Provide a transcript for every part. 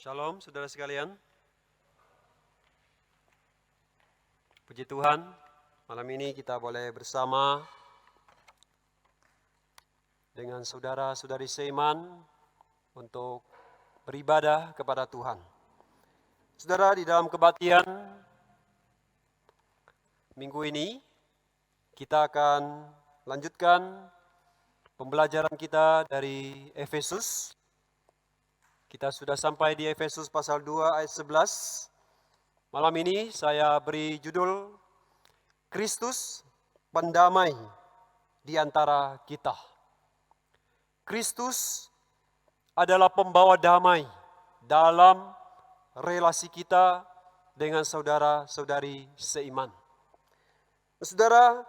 Shalom saudara sekalian. Puji Tuhan, malam ini kita boleh bersama dengan saudara-saudari seiman untuk beribadah kepada Tuhan. Saudara, di dalam kebaktian minggu ini kita akan lanjutkan pembelajaran kita dari Efesus. Kita sudah sampai di Efesus pasal 2 ayat 11. Malam ini saya beri judul Kristus Pendamai di antara kita. Kristus adalah pembawa damai dalam relasi kita dengan saudara-saudari seiman. Saudara,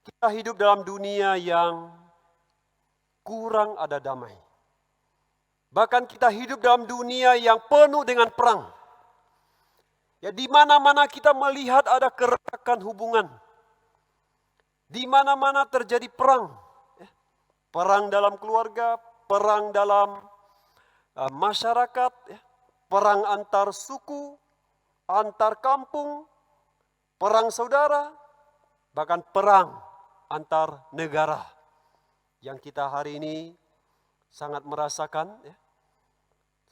kita hidup dalam dunia yang kurang ada damai. Bahkan kita hidup dalam dunia yang penuh dengan perang. Ya, di mana-mana kita melihat ada keretakan hubungan. Di mana-mana terjadi perang. Perang dalam keluarga, perang dalam masyarakat, perang antar suku, antar kampung, perang saudara, bahkan perang antar negara. Yang kita hari ini sangat merasakan,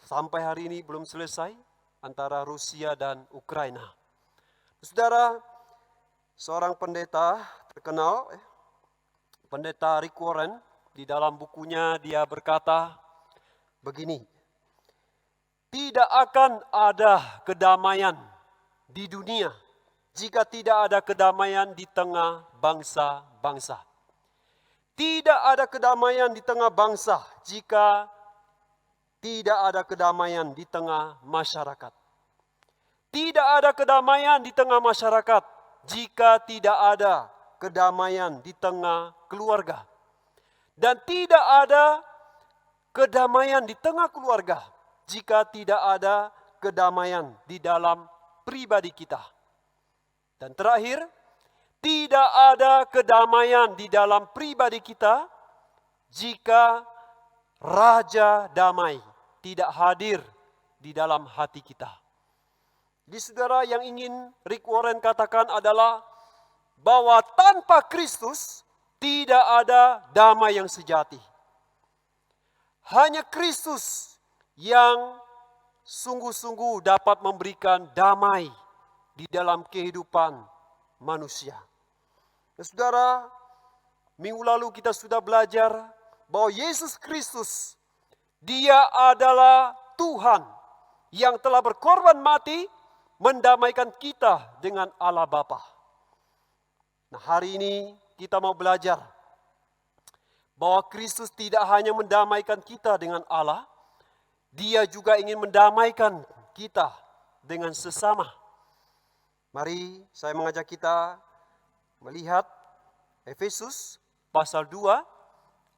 sampai hari ini belum selesai, antara Rusia dan Ukraina. Saudara, seorang pendeta terkenal, pendeta Rick Warren, di dalam bukunya dia berkata begini, tidak akan ada kedamaian di dunia jika tidak ada kedamaian di tengah bangsa-bangsa. Tidak ada kedamaian di tengah bangsa jika tidak ada kedamaian di tengah masyarakat. Tidak ada kedamaian di tengah masyarakat jika tidak ada kedamaian di tengah keluarga. Dan tidak ada kedamaian di tengah keluarga jika tidak ada kedamaian di dalam pribadi kita. Dan terakhir, tidak ada kedamaian di dalam pribadi kita jika Raja Damai tidak hadir di dalam hati kita. Jadi saudara, yang ingin Rick Warren katakan adalah bahwa tanpa Kristus tidak ada damai yang sejati. Hanya Kristus yang sungguh-sungguh dapat memberikan damai di dalam kehidupan manusia. Nah, saudara, minggu lalu kita sudah belajar bahwa Yesus Kristus, Dia adalah Tuhan yang telah berkorban mati mendamaikan kita dengan Allah Bapa. Nah, hari ini kita mau belajar bahwa Kristus tidak hanya mendamaikan kita dengan Allah, Dia juga ingin mendamaikan kita dengan sesama. Mari saya mengajak kita melihat Efesus pasal 2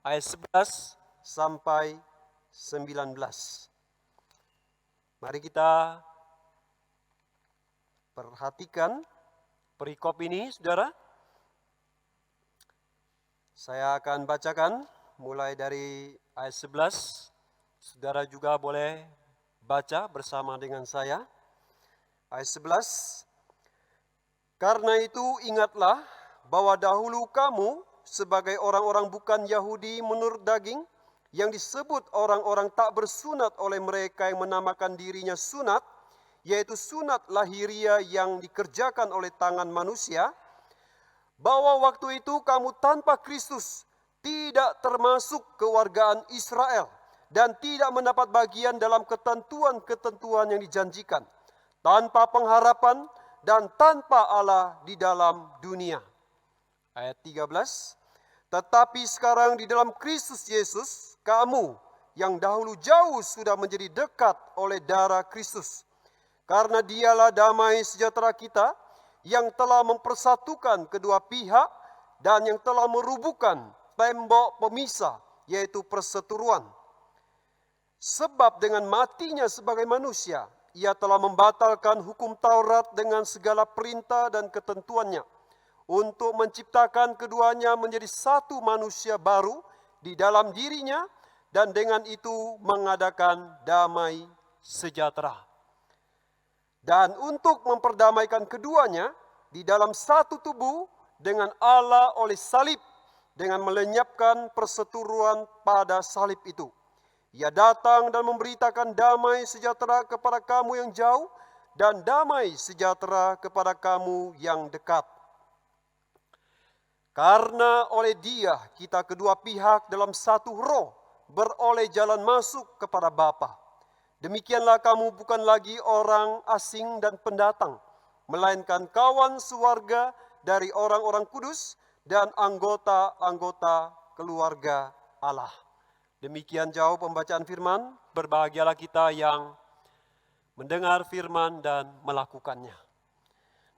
ayat 11 sampai 19. Mari kita perhatikan perikop ini, saudara. Saya akan bacakan mulai dari ayat 11. Saudara juga boleh baca bersama dengan saya. Ayat 11. Karena itu ingatlah bahwa dahulu kamu sebagai orang-orang bukan Yahudi menurut daging, yang disebut orang-orang tak bersunat oleh mereka yang menamakan dirinya sunat, yaitu sunat lahiriah yang dikerjakan oleh tangan manusia, bahwa waktu itu kamu tanpa Kristus tidak termasuk kewargaan Israel dan tidak mendapat bagian dalam ketentuan-ketentuan yang dijanjikan, tanpa pengharapan dan tanpa Allah di dalam dunia. Ayat 13. Tetapi sekarang di dalam Kristus Yesus, kamu yang dahulu jauh sudah menjadi dekat oleh darah Kristus. Karena Dialah damai sejahtera kita yang telah mempersatukan kedua pihak dan yang telah merubuhkan tembok pemisah, yaitu perseteruan. Sebab dengan matinya sebagai manusia, Ia telah membatalkan hukum Taurat dengan segala perintah dan ketentuannya, untuk menciptakan keduanya menjadi satu manusia baru di dalam dirinya dan dengan itu mengadakan damai sejahtera. Dan untuk memperdamaikan keduanya di dalam satu tubuh dengan Allah oleh salib, dengan melenyapkan perseteruan pada salib itu. Ia datang dan memberitakan damai sejahtera kepada kamu yang jauh dan damai sejahtera kepada kamu yang dekat. Karena oleh Dia kita kedua pihak dalam satu roh beroleh jalan masuk kepada Bapa. Demikianlah kamu bukan lagi orang asing dan pendatang, melainkan kawan sewarga dari orang-orang kudus dan anggota-anggota keluarga Allah. Demikian jauh pembacaan firman, berbahagialah kita yang mendengar firman dan melakukannya.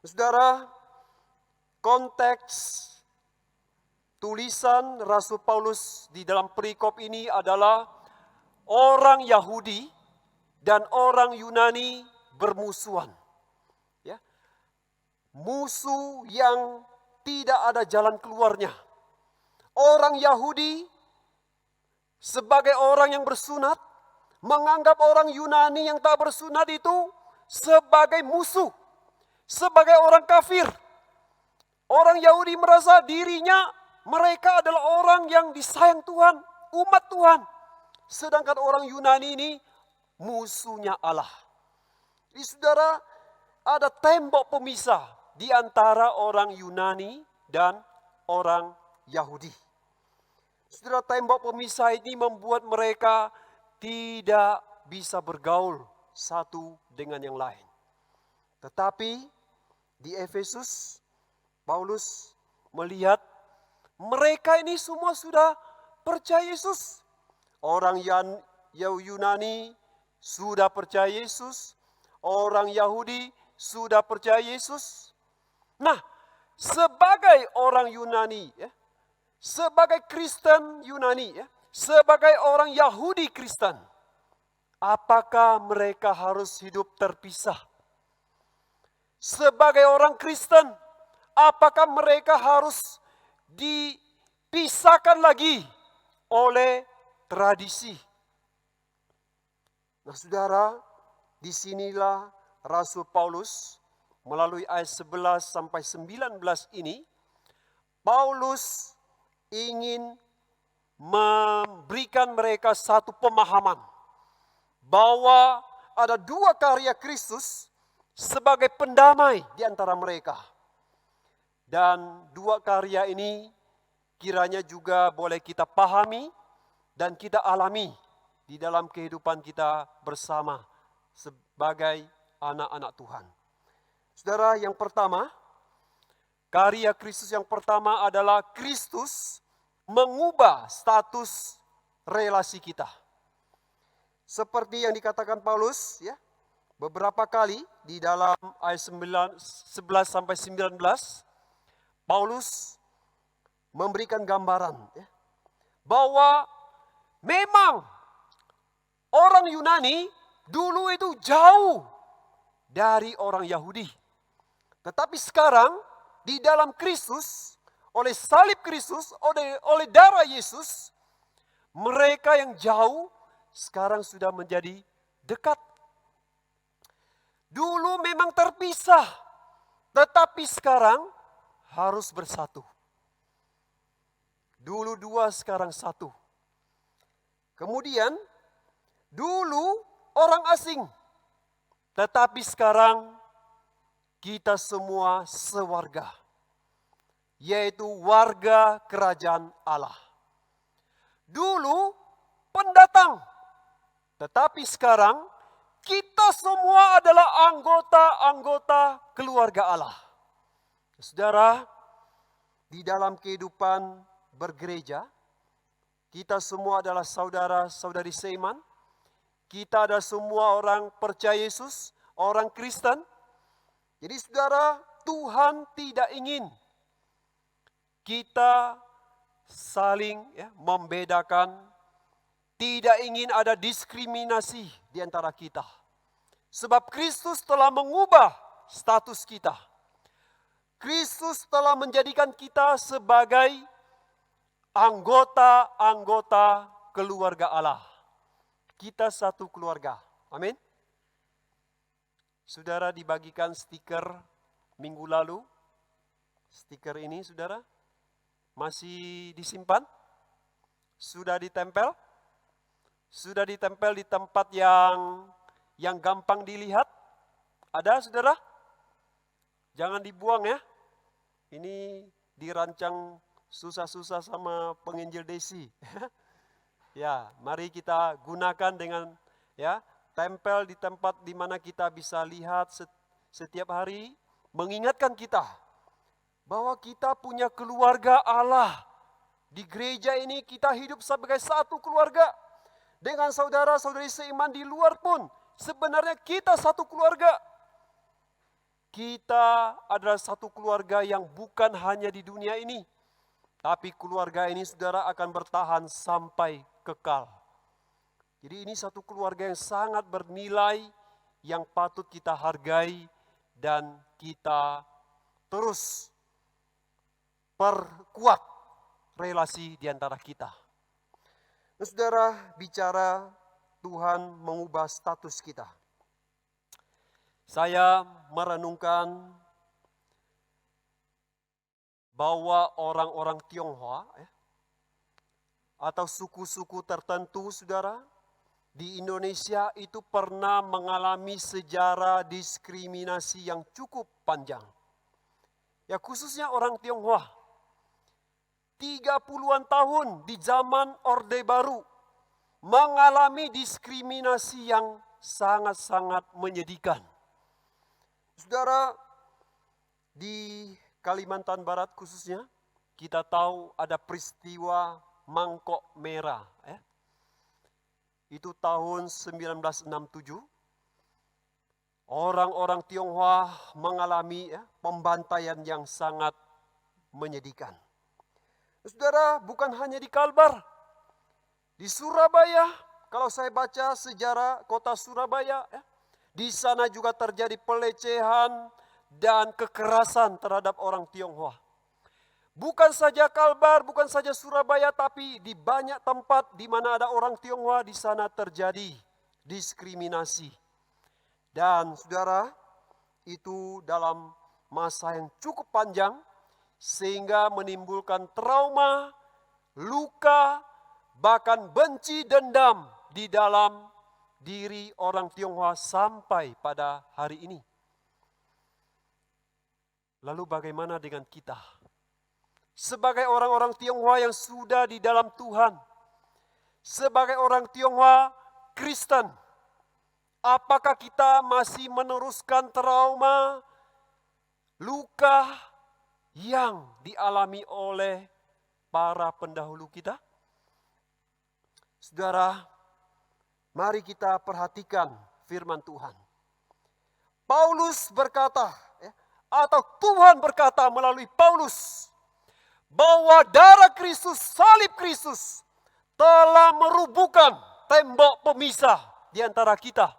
Saudara, konteks tulisan Rasul Paulus di dalam perikop ini adalah orang Yahudi dan orang Yunani bermusuhan. Ya. Musuh yang tidak ada jalan keluarnya. Orang Yahudi sebagai orang yang bersunat, menganggap orang Yunani yang tak bersunat itu sebagai musuh, sebagai orang kafir. Orang Yahudi merasa dirinya mereka adalah orang yang disayang Tuhan, umat Tuhan. Sedangkan orang Yunani ini musuhnya Allah. Jadi saudara, ada tembok pemisah di antara orang Yunani dan orang Yahudi. Saudara, tembok pemisah ini membuat mereka tidak bisa bergaul satu dengan yang lain. Tetapi di Efesus, Paulus melihat mereka ini semua sudah percaya Yesus. Orang Yunani sudah percaya Yesus. Orang Yahudi sudah percaya Yesus. Nah, sebagai orang Yunani, ya, sebagai Kristen Yunani, ya, sebagai orang Yahudi Kristen, apakah mereka harus hidup terpisah? Sebagai orang Kristen, apakah mereka harus dipisahkan lagi oleh tradisi? Nah saudara, disinilah Rasul Paulus melalui ayat 11 sampai 19 ini, Paulus ingin memberikan mereka satu pemahaman bahwa ada dua karya Kristus sebagai pendamai di antara mereka. Dan dua karya ini kiranya juga boleh kita pahami dan kita alami di dalam kehidupan kita bersama sebagai anak-anak Tuhan. Saudara, yang pertama, karya Kristus yang pertama adalah Kristus mengubah status relasi kita. Seperti yang dikatakan Paulus, ya, beberapa kali di dalam ayat 11 sampai 19, Paulus memberikan gambaran, ya, bahwa memang orang Yunani dulu itu jauh dari orang Yahudi. Tetapi sekarang di dalam Kristus, oleh salib Kristus, oleh darah Yesus, mereka yang jauh sekarang sudah menjadi dekat. Dulu memang terpisah, tetapi sekarang harus bersatu. Dulu dua, sekarang satu. Kemudian, dulu orang asing, tetapi sekarang kita semua sewarga, yaitu warga kerajaan Allah. Dulu pendatang, tetapi sekarang kita semua adalah anggota-anggota keluarga Allah. Saudara, di dalam kehidupan bergereja, kita semua adalah saudara-saudari seiman. Kita adalah semua orang percaya Yesus, orang Kristen. Jadi saudara, Tuhan tidak ingin kita saling, ya, membedakan, tidak ingin ada diskriminasi di antara kita. Sebab Kristus telah mengubah status kita. Kristus telah menjadikan kita sebagai anggota-anggota keluarga Allah. Kita satu keluarga. Amin. Saudara dibagikan stiker minggu lalu. Stiker ini saudara masih disimpan? Sudah ditempel? Sudah ditempel di tempat yang gampang dilihat? Ada saudara? Jangan dibuang ya. Ini dirancang susah-susah sama penginjil Desi. Ya, mari kita gunakan dengan ya, tempel di tempat di mana kita bisa lihat setiap hari, mengingatkan kita bahwa kita punya keluarga Allah. Di gereja ini kita hidup sebagai satu keluarga. Dengan saudara-saudari seiman di luar pun, sebenarnya kita satu keluarga. Kita adalah satu keluarga yang bukan hanya di dunia ini, tapi keluarga ini saudara akan bertahan sampai kekal. Jadi ini satu keluarga yang sangat bernilai, yang patut kita hargai dan kita terus perkuat relasi di antara kita. Nah, saudara, bicara Tuhan mengubah status kita. Saya merenungkan bahwa orang-orang Tionghoa atau suku-suku tertentu, saudara, di Indonesia itu pernah mengalami sejarah diskriminasi yang cukup panjang. Ya, khususnya orang Tionghoa. 30-an tahun di zaman Orde Baru mengalami diskriminasi yang sangat-sangat menyedihkan. Saudara, di Kalimantan Barat khususnya, kita tahu ada peristiwa Mangkok Merah. Itu tahun 1967. Orang-orang Tionghoa mengalami pembantaian yang sangat menyedihkan. Saudara, bukan hanya di Kalbar. Di Surabaya, kalau saya baca sejarah kota Surabaya, di sana juga terjadi pelecehan dan kekerasan terhadap orang Tionghoa. Bukan saja Kalbar, bukan saja Surabaya, tapi di banyak tempat di mana ada orang Tionghoa, di sana terjadi diskriminasi. Dan saudara, itu dalam masa yang cukup panjang, sehingga menimbulkan trauma, luka, bahkan benci dendam di dalam diri orang Tionghoa sampai pada hari ini. Lalu bagaimana dengan kita? Sebagai orang-orang Tionghoa yang sudah di dalam Tuhan, sebagai orang Tionghoa Kristen, apakah kita masih meneruskan trauma, luka yang dialami oleh para pendahulu kita? Saudara, mari kita perhatikan firman Tuhan. Paulus berkata, atau Tuhan berkata melalui Paulus, bahwa darah Kristus, salib Kristus, telah merubuhkan tembok pemisah di antara kita.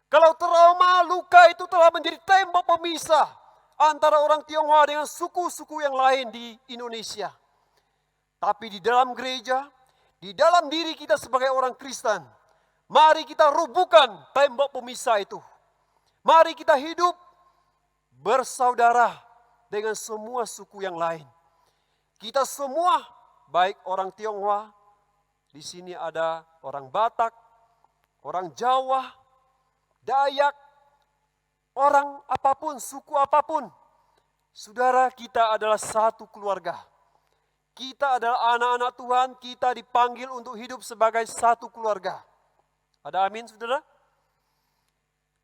Kalau trauma, luka itu telah menjadi tembok pemisah antara orang Tionghoa dengan suku-suku yang lain di Indonesia. Tapi di dalam gereja, di dalam diri kita sebagai orang Kristen, mari kita rubuhkan tembok pemisah itu. Mari kita hidup bersaudara dengan semua suku yang lain. Kita semua, baik orang Tionghoa, di sini ada orang Batak, orang Jawa, Dayak, orang apapun, suku apapun. Saudara, kita adalah satu keluarga. Kita adalah anak-anak Tuhan, kita dipanggil untuk hidup sebagai satu keluarga. Ada amin, saudara?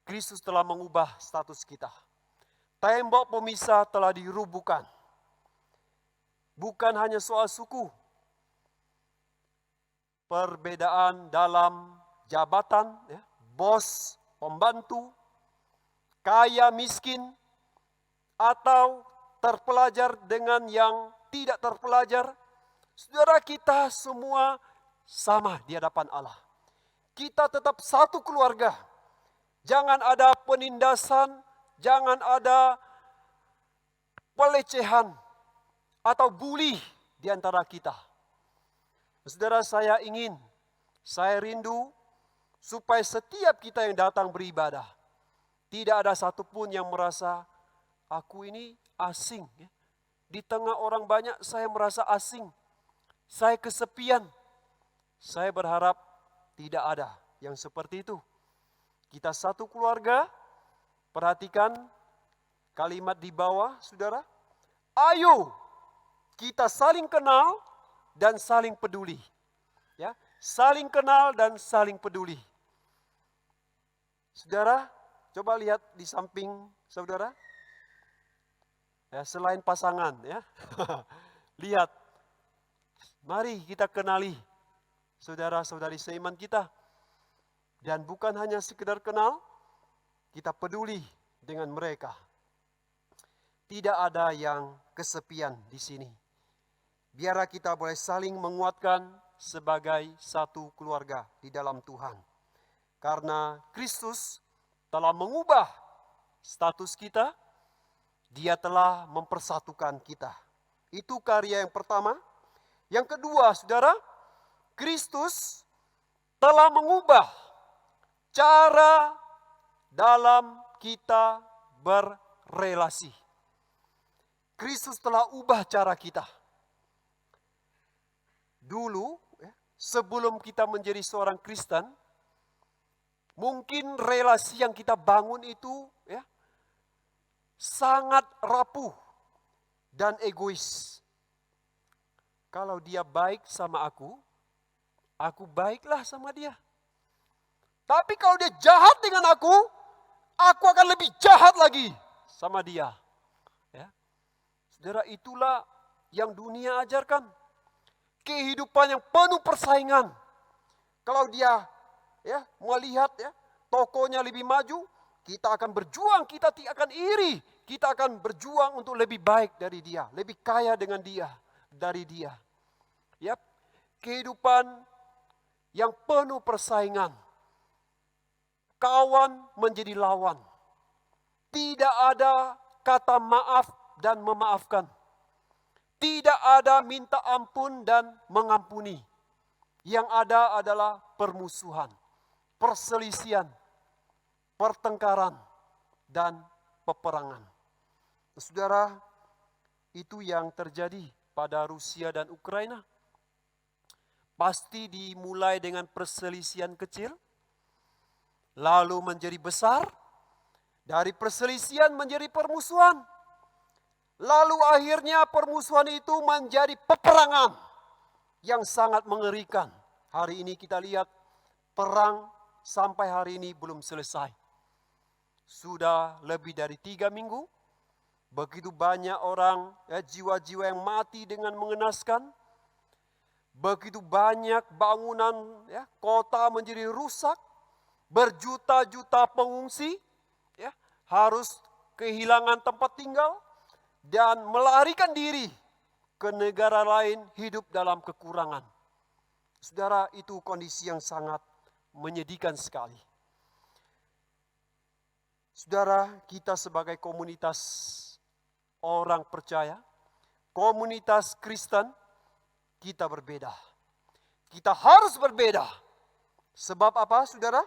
Kristus telah mengubah status kita. Tembok pemisah telah dirubuhkan. Bukan hanya soal suku. Perbedaan dalam jabatan, bos, pembantu, kaya, miskin, atau terpelajar dengan yang tidak terpelajar. Saudara, kita semua sama di hadapan Allah. Kita tetap satu keluarga. Jangan ada penindasan, jangan ada pelecehan atau bully di antara kita. Saudara, saya rindu supaya setiap kita yang datang beribadah, tidak ada satupun yang merasa, aku ini asing. Di tengah orang banyak saya merasa asing. Saya kesepian. Saya berharap tidak ada yang seperti itu. Kita satu keluarga, perhatikan kalimat di bawah, saudara. Ayo kita saling kenal dan saling peduli. Ya, saling kenal dan saling peduli. Saudara, coba lihat di samping saudara. Ya, selain pasangan, ya. Lihat. Mari kita kenali saudara-saudari seiman kita. Dan bukan hanya sekedar kenal, kita peduli dengan mereka. Tidak ada yang kesepian di sini. Biarlah kita boleh saling menguatkan sebagai satu keluarga di dalam Tuhan. Karena Kristus telah mengubah status kita, Dia telah mempersatukan kita. Itu karya yang pertama. Yang kedua, saudara, Kristus telah mengubah cara dalam kita berrelasi. Kristus telah ubah cara kita. Dulu, sebelum kita menjadi seorang Kristen, mungkin relasi yang kita bangun itu sangat rapuh dan egois. Kalau dia baik sama aku baiklah sama dia. Tapi kalau dia jahat dengan aku akan lebih jahat lagi sama dia. Ya. Saudara, itulah yang dunia ajarkan. Kehidupan yang penuh persaingan. Kalau dia melihat tokonya lebih maju, kita akan berjuang, kita tidak akan iri. Kita akan berjuang untuk lebih baik dari dia, lebih kaya dari dia. Ya, kehidupan yang penuh persaingan. Kawan menjadi lawan. Tidak ada kata maaf dan memaafkan. Tidak ada minta ampun dan mengampuni. Yang ada adalah permusuhan, perselisihan, pertengkaran, dan peperangan. Saudara, itu yang terjadi pada Rusia dan Ukraina. Pasti dimulai dengan perselisihan kecil, lalu menjadi besar, dari perselisihan menjadi permusuhan. Lalu akhirnya permusuhan itu menjadi peperangan yang sangat mengerikan. Hari ini kita lihat perang sampai hari ini belum selesai. Sudah lebih dari 3 minggu, begitu banyak orang, jiwa-jiwa yang mati dengan mengenaskan. Begitu banyak bangunan kota menjadi rusak. Berjuta-juta pengungsi harus kehilangan tempat tinggal dan melarikan diri ke negara lain hidup dalam kekurangan. Saudara, itu kondisi yang sangat menyedihkan sekali. Saudara, kita sebagai komunitas orang percaya, komunitas Kristen, kita berbeda. Kita harus berbeda. Sebab apa, saudara?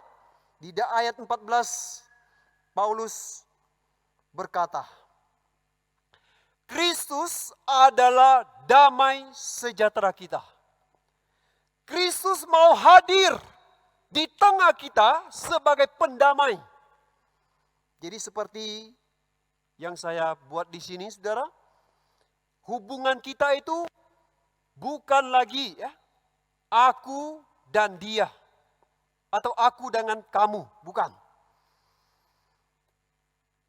Di ayat 14, Paulus berkata, Kristus adalah damai sejahtera kita. Kristus mau hadir di tengah kita sebagai pendamai. Jadi seperti yang saya buat di sini, saudara, hubungan kita itu bukan lagi aku dan dia atau aku dengan kamu, bukan.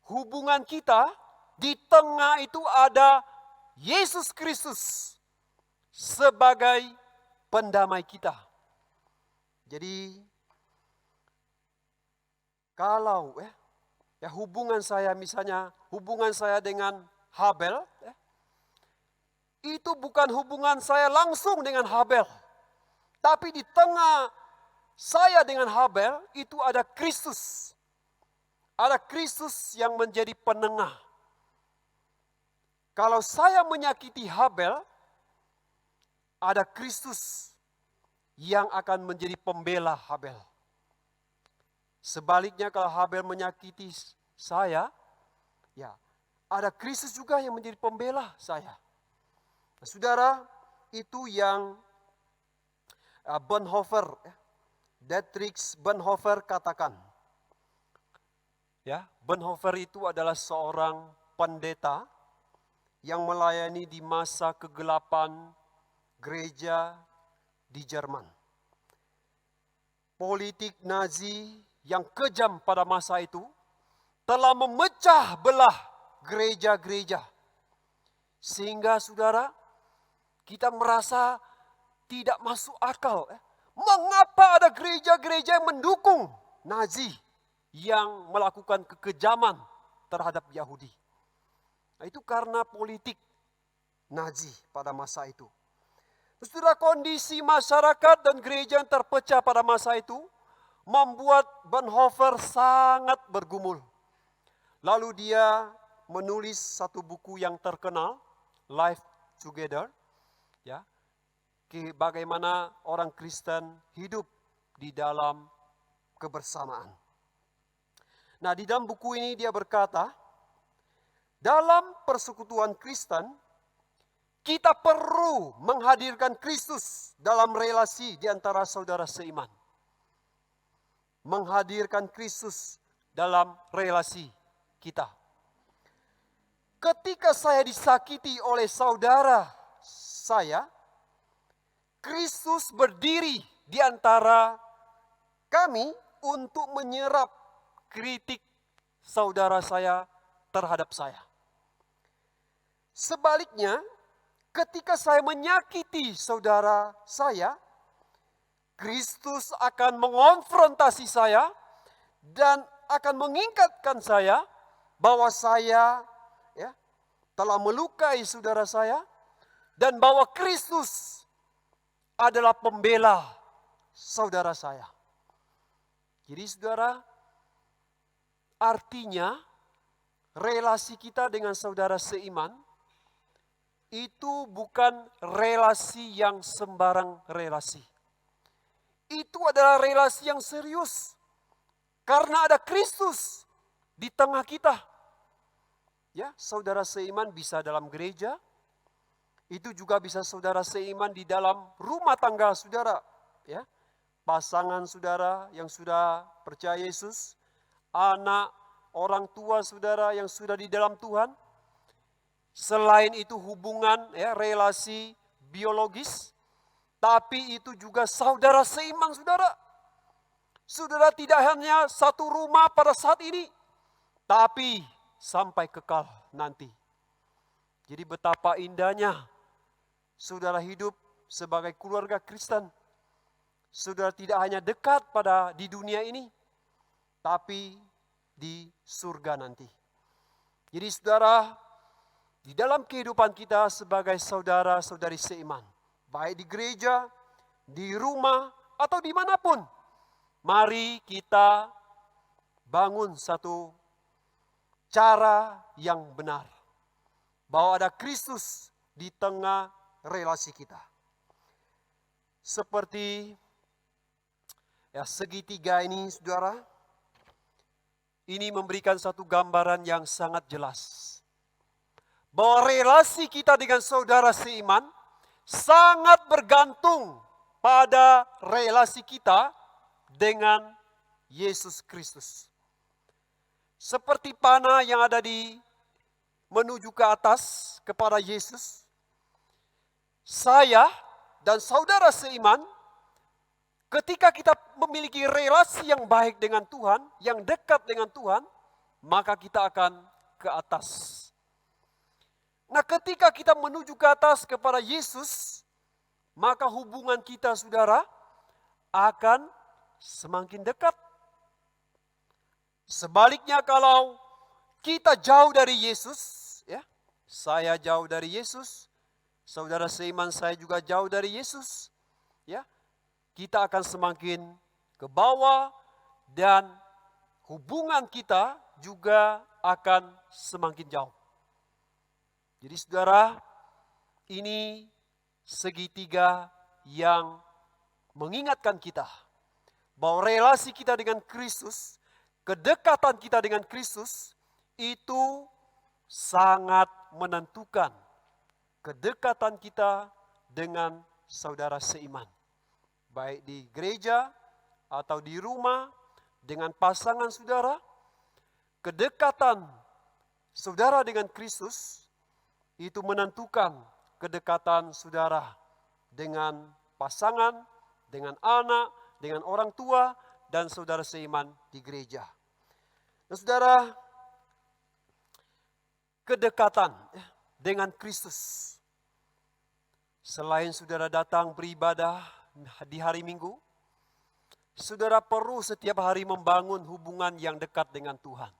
Hubungan kita di tengah itu ada Yesus Kristus sebagai pendamai kita. Jadi kalau hubungan saya, misalnya hubungan saya dengan Habel, itu bukan hubungan saya langsung dengan Habel. Tapi di tengah saya dengan Habel itu ada Kristus. Ada Kristus yang menjadi penengah. Kalau saya menyakiti Habel, ada Kristus yang akan menjadi pembela Habel. Sebaliknya kalau Habel menyakiti saya, ya ada Kristus juga yang menjadi pembela saya. Nah, saudara, itu yang Bonhoeffer, Dietrich Bonhoeffer katakan. Ya, Bonhoeffer itu adalah seorang pendeta yang melayani di masa kegelapan gereja di Jerman. Politik Nazi yang kejam pada masa itu telah memecah belah gereja-gereja. Sehingga saudara, kita merasa tidak masuk akal. Mengapa ada gereja-gereja yang mendukung Nazi yang melakukan kekejaman terhadap Yahudi? Nah, itu karena politik Nazi pada masa itu. Saudara, kondisi masyarakat dan gereja yang terpecah pada masa itu membuat Bonhoeffer sangat bergumul. Lalu dia menulis satu buku yang terkenal, Life Together, ya, bagaimana orang Kristen hidup di dalam kebersamaan. Nah, di dalam buku ini dia berkata, dalam persekutuan Kristen, kita perlu menghadirkan Kristus dalam relasi di antara saudara seiman. Menghadirkan Kristus dalam relasi kita. Ketika saya disakiti oleh saudara saya, Kristus berdiri di antara kami untuk menyerap kritik saudara saya terhadap saya. Sebaliknya, ketika saya menyakiti saudara saya, Kristus akan mengonfrontasi saya dan akan mengingatkan saya bahwa saya telah melukai saudara saya dan bahwa Kristus adalah pembela saudara saya. Jadi saudara, artinya relasi kita dengan saudara seiman itu bukan relasi yang sembarang relasi. Itu adalah relasi yang serius. Karena ada Kristus di tengah kita. Ya, saudara seiman bisa dalam gereja. Itu juga bisa saudara seiman di dalam rumah tangga saudara. Ya, pasangan saudara yang sudah percaya Yesus. Anak, orang tua saudara yang sudah di dalam Tuhan. Selain itu hubungan, relasi biologis, tapi itu juga saudara seiman saudara. Saudara tidak hanya satu rumah pada saat ini, tapi sampai kekal nanti. Jadi betapa indahnya saudara hidup sebagai keluarga Kristen. Saudara tidak hanya dekat di dunia ini, tapi di surga nanti. Jadi saudara, di dalam kehidupan kita sebagai saudara-saudari seiman, baik di gereja, di rumah, atau dimanapun, mari kita bangun satu cara yang benar. Bahwa ada Kristus di tengah relasi kita. Seperti segitiga ini saudara, ini memberikan satu gambaran yang sangat jelas. Bahwa relasi kita dengan saudara seiman sangat bergantung pada relasi kita dengan Yesus Kristus. Seperti panah yang ada menuju ke atas kepada Yesus, saya dan saudara seiman, ketika kita memiliki relasi yang baik dengan Tuhan, yang dekat dengan Tuhan, maka kita akan ke atas. Nah, ketika kita menuju ke atas kepada Yesus, maka hubungan kita, saudara, akan semakin dekat. Sebaliknya kalau kita jauh dari Yesus, saya jauh dari Yesus, saudara seiman saya juga jauh dari Yesus, kita akan semakin ke bawah dan hubungan kita juga akan semakin jauh. Jadi saudara, ini segitiga yang mengingatkan kita bahwa relasi kita dengan Kristus, kedekatan kita dengan Kristus itu sangat menentukan kedekatan kita dengan saudara seiman. Baik di gereja atau di rumah dengan pasangan saudara, kedekatan saudara dengan Kristus itu menentukan kedekatan saudara dengan pasangan, dengan anak, dengan orang tua, dan saudara seiman di gereja. Nah, saudara, kedekatan dengan Kristus. Selain saudara datang beribadah di hari Minggu, saudara perlu setiap hari membangun hubungan yang dekat dengan Tuhan.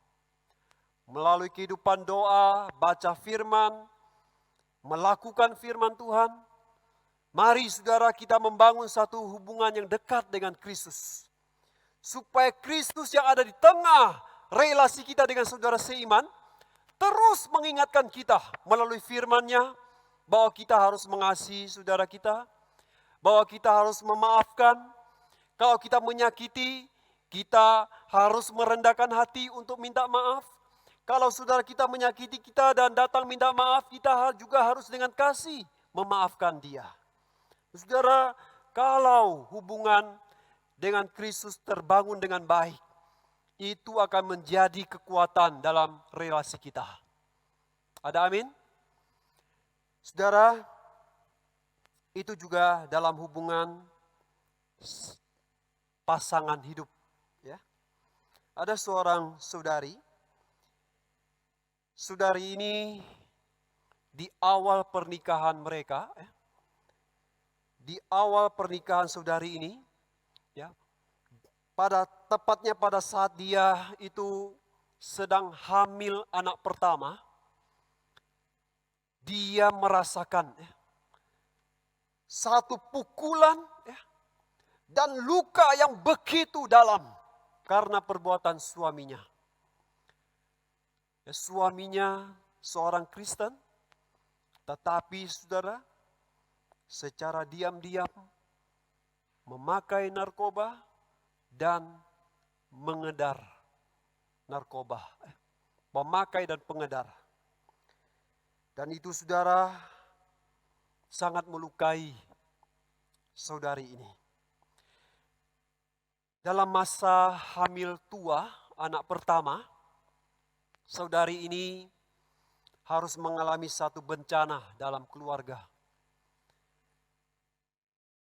Melalui kehidupan doa, baca firman, melakukan firman Tuhan, mari saudara kita membangun satu hubungan yang dekat dengan Kristus. Supaya Kristus yang ada di tengah relasi kita dengan saudara seiman, terus mengingatkan kita melalui firman-Nya, bahwa kita harus mengasihi saudara kita, bahwa kita harus memaafkan. Kalau kita menyakiti, kita harus merendahkan hati untuk minta maaf. Kalau saudara kita menyakiti kita dan datang minta maaf, kita juga harus dengan kasih memaafkan dia. Saudara, kalau hubungan dengan Kristus terbangun dengan baik, itu akan menjadi kekuatan dalam relasi kita. Ada amin? Saudara, itu juga dalam hubungan pasangan hidup. Ya. Ada seorang saudari. Saudari ini di awal pernikahan mereka, di awal pernikahan saudari ini, ya, tepatnya pada saat dia itu sedang hamil anak pertama, dia merasakan satu pukulan dan luka yang begitu dalam karena perbuatan suaminya. Suaminya seorang Kristen, tetapi saudara, secara diam-diam memakai narkoba dan mengedar narkoba. Pemakai dan pengedar. Dan itu saudara sangat melukai saudari ini. Dalam masa hamil tua anak pertama, saudari ini harus mengalami satu bencana dalam keluarga.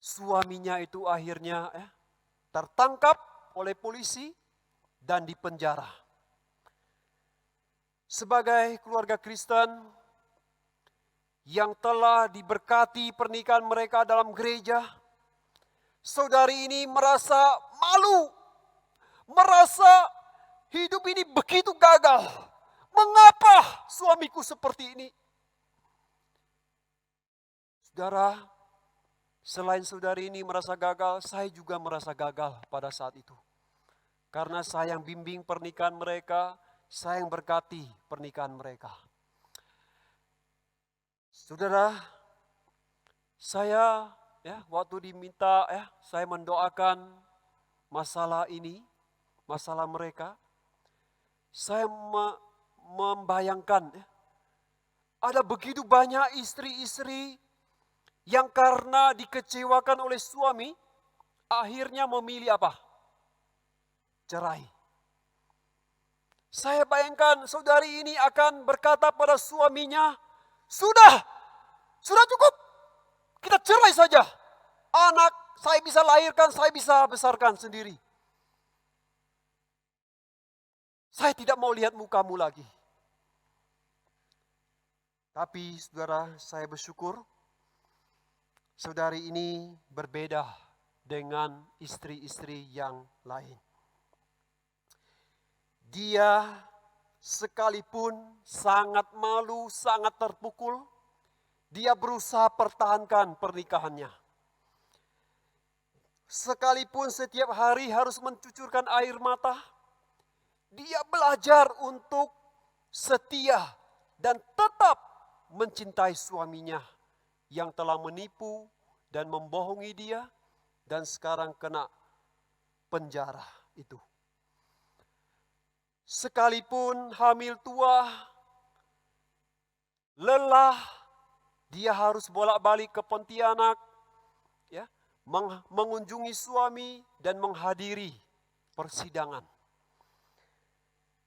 Suaminya itu akhirnya tertangkap oleh polisi dan dipenjara. Sebagai keluarga Kristen yang telah diberkati pernikahan mereka dalam gereja, saudari ini merasa malu, merasa hidup ini begitu gagal. Mengapa suamiku seperti ini? Saudara, selain saudari ini merasa gagal, saya juga merasa gagal pada saat itu. Karena saya yang bimbing pernikahan mereka, saya yang berkati pernikahan mereka. Saudara, saya waktu diminta saya mendoakan masalah ini, masalah mereka, saya membayangkan ada begitu banyak istri-istri yang karena dikecewakan oleh suami, akhirnya memilih apa? Cerai. Saya bayangkan saudari ini akan berkata pada suaminya, sudah cukup, kita cerai saja. Anak saya bisa lahirkan, saya bisa besarkan sendiri. Saya tidak mau lihat mukamu lagi. Tapi saudara, saya bersyukur saudari ini berbeda dengan istri-istri yang lain. Dia sekalipun sangat malu, sangat terpukul, dia berusaha pertahankan pernikahannya. Sekalipun setiap hari harus mencucurkan air mata, dia belajar untuk setia dan tetap mencintai suaminya yang telah menipu dan membohongi dia dan sekarang kena penjara itu. Sekalipun hamil tua, lelah, dia harus bolak-balik ke Pontianak, ya, mengunjungi suami dan menghadiri persidangan.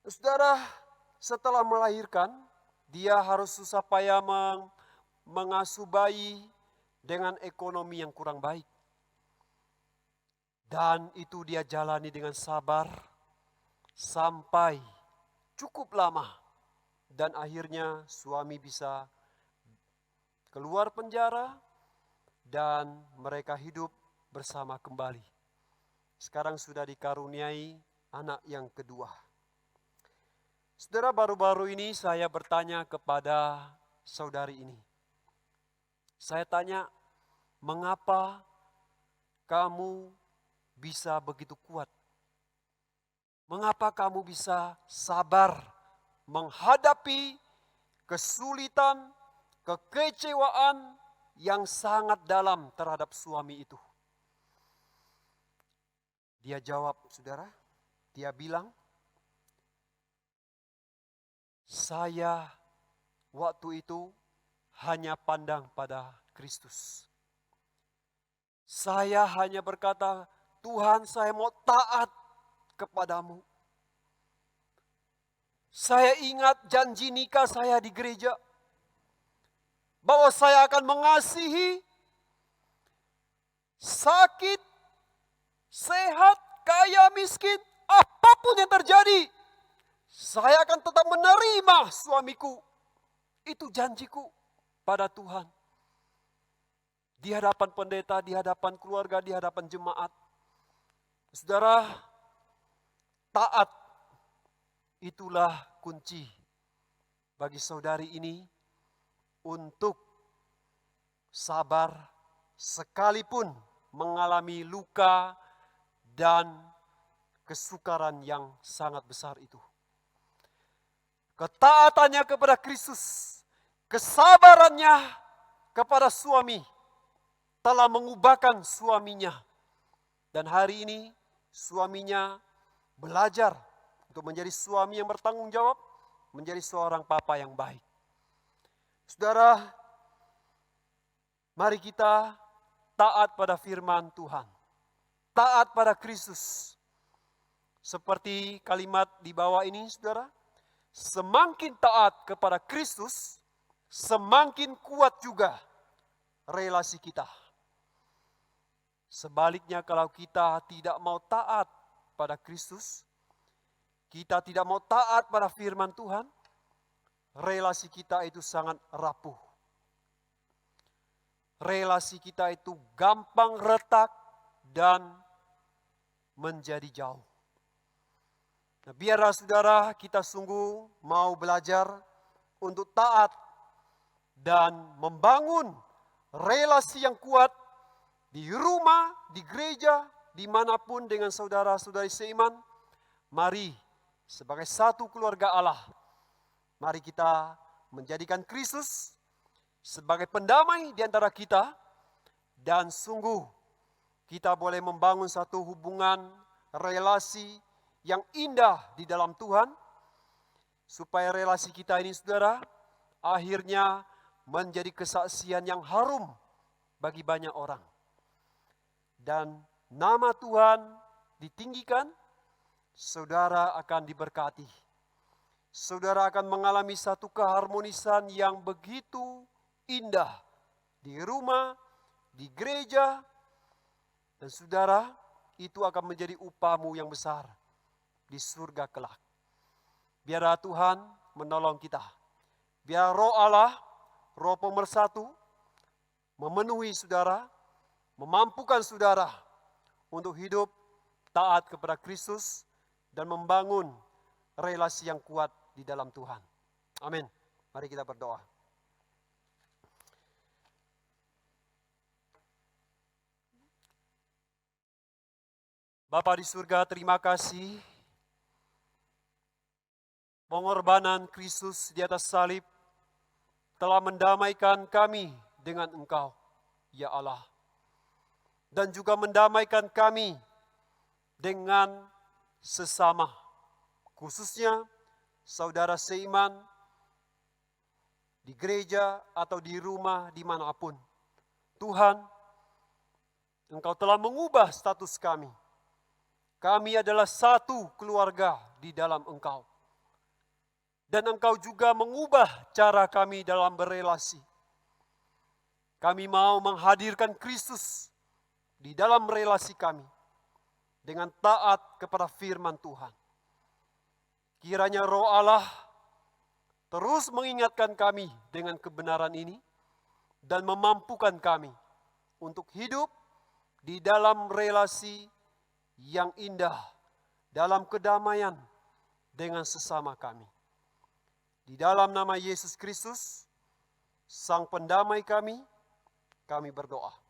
Saudara, setelah melahirkan, dia harus susah payah mengasuh bayi dengan ekonomi yang kurang baik. Dan itu dia jalani dengan sabar sampai cukup lama. Dan akhirnya suami bisa keluar penjara dan mereka hidup bersama kembali. Sekarang sudah dikaruniai anak yang kedua. Saudara, baru-baru ini saya bertanya kepada saudari ini. Saya tanya, mengapa kamu bisa begitu kuat? Mengapa kamu bisa sabar menghadapi kesulitan, kekecewaan yang sangat dalam terhadap suami itu? Dia jawab, saudara, dia bilang, saya waktu itu hanya pandang pada Kristus. Saya hanya berkata, Tuhan, saya mau taat kepadamu. Saya ingat janji nikah saya di gereja, bahwa saya akan mengasihi, sakit, sehat, kaya, miskin, apapun yang terjadi, saya akan tetap menerima suamiku. Itu janjiku pada Tuhan. Di hadapan pendeta, di hadapan keluarga, di hadapan jemaat. Saudara, taat itulah kunci bagi saudari ini untuk sabar sekalipun mengalami luka dan kesukaran yang sangat besar itu. Ketaatannya kepada Kristus, kesabarannya kepada suami telah mengubahkan suaminya. Dan hari ini suaminya belajar untuk menjadi suami yang bertanggung jawab, menjadi seorang papa yang baik. Saudara, mari kita taat pada firman Tuhan. Taat pada Kristus. Seperti kalimat di bawah ini, saudara. Semakin taat kepada Kristus, semakin kuat juga relasi kita. Sebaliknya kalau kita tidak mau taat pada Kristus, kita tidak mau taat pada firman Tuhan, relasi kita itu sangat rapuh. Relasi kita itu gampang retak dan menjadi jauh. Nah, biarlah saudara kita sungguh mau belajar untuk taat dan membangun relasi yang kuat di rumah, di gereja, dimanapun dengan saudara-saudari seiman. Mari sebagai satu keluarga Allah, mari kita menjadikan Kristus sebagai pendamai di antara kita. Dan sungguh kita boleh membangun satu hubungan relasi yang indah di dalam Tuhan. Supaya relasi kita ini saudara akhirnya menjadi kesaksian yang harum bagi banyak orang. Dan nama Tuhan ditinggikan, saudara akan diberkati. Saudara akan mengalami satu keharmonisan yang begitu indah di rumah, di gereja. Dan saudara, itu akan menjadi upahmu yang besar di surga kelak. Biarlah Tuhan menolong kita. Biar Roh Allah, Roh Pemersatu, memenuhi saudara, memampukan saudara untuk hidup taat kepada Kristus dan membangun relasi yang kuat di dalam Tuhan. Amin. Mari kita berdoa. Bapa di surga, terima kasih pengorbanan Kristus di atas salib telah mendamaikan kami dengan Engkau, ya Allah. dan juga mendamaikan kami dengan sesama, khususnya saudara seiman di gereja atau di rumah dimanapun. Tuhan, Engkau telah mengubah status kami. Kami adalah satu keluarga di dalam Engkau. Dan Engkau juga mengubah cara kami dalam berelasi. Kami mau menghadirkan Kristus di dalam relasi kami dengan taat kepada firman Tuhan. Kiranya Roh Allah terus mengingatkan kami dengan kebenaran ini dan memampukan kami untuk hidup di dalam relasi yang indah, dalam kedamaian dengan sesama kami. Di dalam nama Yesus Kristus, Sang Pendamai kami berdoa.